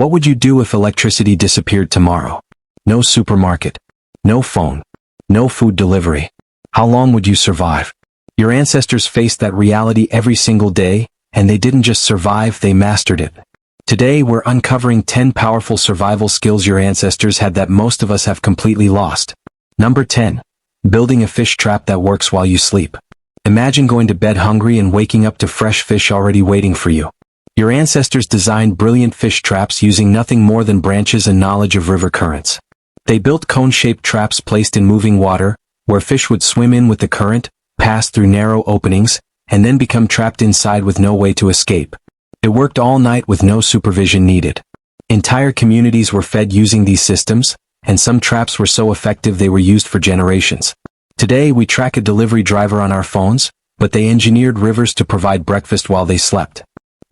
What would you do if electricity disappeared tomorrow? No supermarket. No phone. No food delivery. How long would you survive? Your ancestors faced that reality every single day, and they didn't just survive, they mastered it. Today we're uncovering 10 powerful survival skills your ancestors had that most of us have completely lost. Number 10. Building a fish trap that works while you sleep. Imagine going to bed hungry and waking up to fresh fish already waiting for you. Your ancestors designed brilliant fish traps using nothing more than branches and knowledge of river currents. They built cone-shaped traps placed in moving water, where fish would swim in with the current, pass through narrow openings, and then become trapped inside with no way to escape. It worked all night with no supervision needed. Entire communities were fed using these systems, and some traps were so effective they were used for generations. Today we track a delivery driver on our phones, but they engineered rivers to provide breakfast while they slept.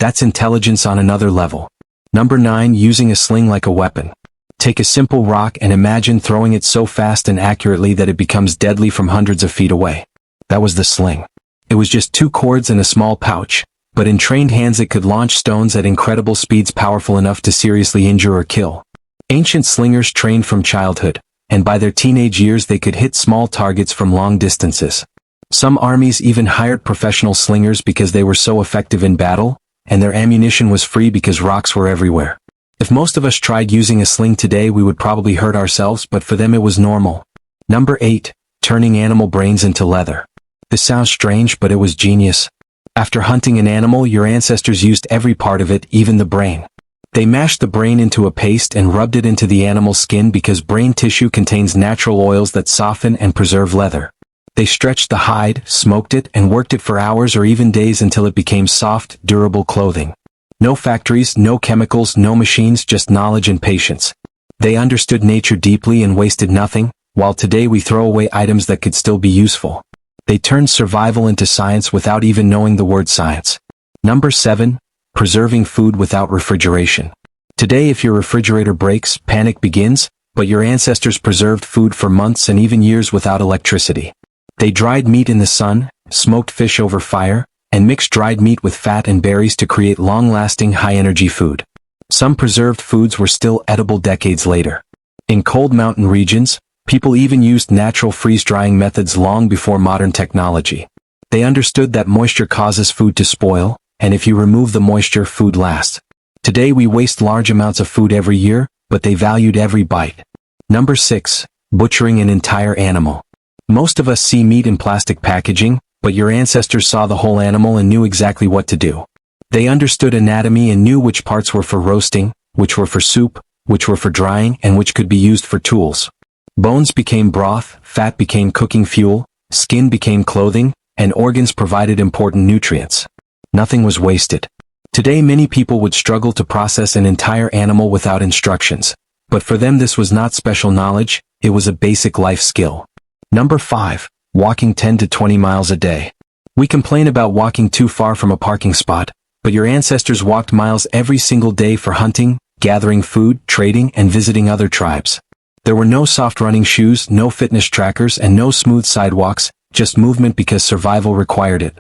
That's intelligence on another level. Number 9. Using a sling like a weapon. Take a simple rock and imagine throwing it so fast and accurately that it becomes deadly from hundreds of feet away. That was the sling. It was just 2 cords and a small pouch, but in trained hands it could launch stones at incredible speeds powerful enough to seriously injure or kill. Ancient slingers trained from childhood, and by their teenage years they could hit small targets from long distances. Some armies even hired professional slingers because they were so effective in battle, and their ammunition was free because rocks were everywhere. If most of us tried using a sling today we would probably hurt ourselves, but for them it was normal. Number 8. Turning animal brains into leather. This sounds strange, but it was genius. After hunting an animal, your ancestors used every part of it, even the brain. They mashed the brain into a paste and rubbed it into the animal's skin because brain tissue contains natural oils that soften and preserve leather. They stretched the hide, smoked it, and worked it for hours or even days until it became soft, durable clothing. No factories, no chemicals, no machines, just knowledge and patience. They understood nature deeply and wasted nothing, while today we throw away items that could still be useful. They turned survival into science without even knowing the word science. Number 7. Preserving food without refrigeration. Today if your refrigerator breaks, panic begins, but your ancestors preserved food for months and even years without electricity. They dried meat in the sun, smoked fish over fire, and mixed dried meat with fat and berries to create long-lasting, high-energy food. Some preserved foods were still edible decades later. In cold mountain regions, people even used natural freeze-drying methods long before modern technology. They understood that moisture causes food to spoil, and if you remove the moisture, food lasts. Today we waste large amounts of food every year, but they valued every bite. Number 6. Butchering an entire animal. Most of us see meat in plastic packaging, but your ancestors saw the whole animal and knew exactly what to do. They understood anatomy and knew which parts were for roasting, which were for soup, which were for drying, and which could be used for tools. Bones became broth, fat became cooking fuel, skin became clothing, and organs provided important nutrients. Nothing was wasted. Today many people would struggle to process an entire animal without instructions, but for them this was not special knowledge, it was a basic life skill. Number 5. Walking 10 to 20 miles a day. We complain about walking too far from a parking spot, but your ancestors walked miles every single day for hunting, gathering food, trading, and visiting other tribes. There were no soft running shoes, no fitness trackers, and no smooth sidewalks, just movement because survival required it.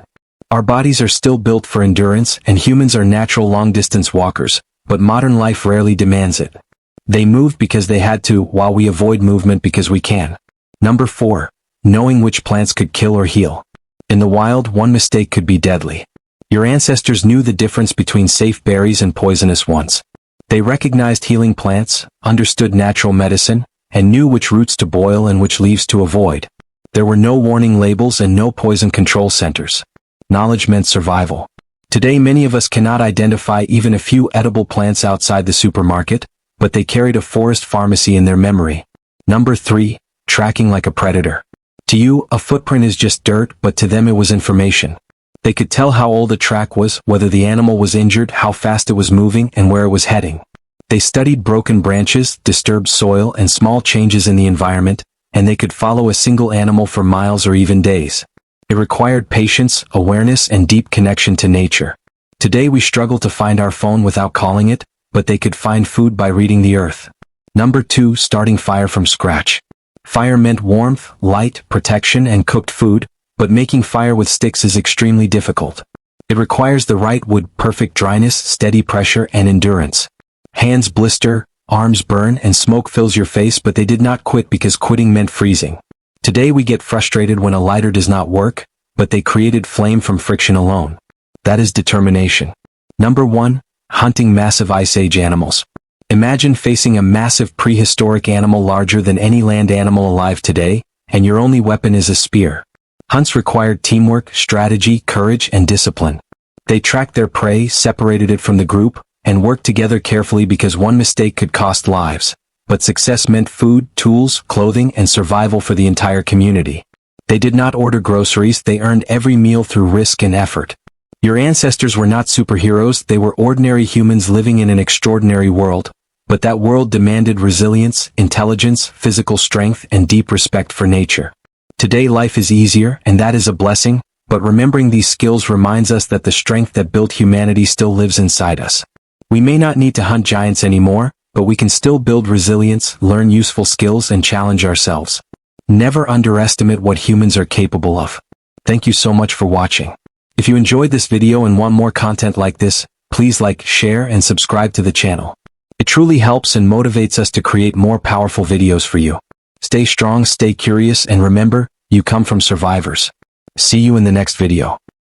Our bodies are still built for endurance, and humans are natural long-distance walkers, but modern life rarely demands it. They moved because they had to, while we avoid movement because we can. Number 4. Knowing which plants could kill or heal. In the wild, one mistake could be deadly. Your ancestors knew the difference between safe berries and poisonous ones. They recognized healing plants, understood natural medicine, and knew which roots to boil and which leaves to avoid. There were no warning labels and no poison control centers. Knowledge meant survival. Today many of us cannot identify even a few edible plants outside the supermarket, but they carried a forest pharmacy in their memory. Number 3. Tracking like a predator. To you, a footprint is just dirt, but to them it was information. They could tell how old a track was, whether the animal was injured, how fast it was moving, and where it was heading. They studied broken branches, disturbed soil, and small changes in the environment, and they could follow a single animal for miles or even days. It required patience, awareness, and deep connection to nature. Today we struggle to find our phone without calling it, but they could find food by reading the earth. Number 2. Starting fire from scratch. Fire meant warmth, light, protection, and cooked food, but making fire with sticks is extremely difficult. It requires the right wood, perfect dryness, steady pressure, and endurance. Hands blister, arms burn, and smoke fills your face, but they did not quit because quitting meant freezing. Today we get frustrated when a lighter does not work, but they created flame from friction alone. That is determination. Number 1. Hunting massive Ice Age animals. Imagine facing a massive prehistoric animal larger than any land animal alive today, and your only weapon is a spear. Hunts required teamwork, strategy, courage, and discipline. They tracked their prey, separated it from the group, and worked together carefully because one mistake could cost lives. But success meant food, tools, clothing, and survival for the entire community. They did not order groceries, they earned every meal through risk and effort. Your ancestors were not superheroes, they were ordinary humans living in an extraordinary world. But that world demanded resilience, intelligence, physical strength, and deep respect for nature. Today life is easier, and that is a blessing, but remembering these skills reminds us that the strength that built humanity still lives inside us. We may not need to hunt giants anymore, but we can still build resilience, learn useful skills, and challenge ourselves. Never underestimate what humans are capable of. Thank you so much for watching. If you enjoyed this video and want more content like this, please like, share, and subscribe to the channel. It truly helps and motivates us to create more powerful videos for you. Stay strong, stay curious, and remember, you come from survivors. See you in the next video.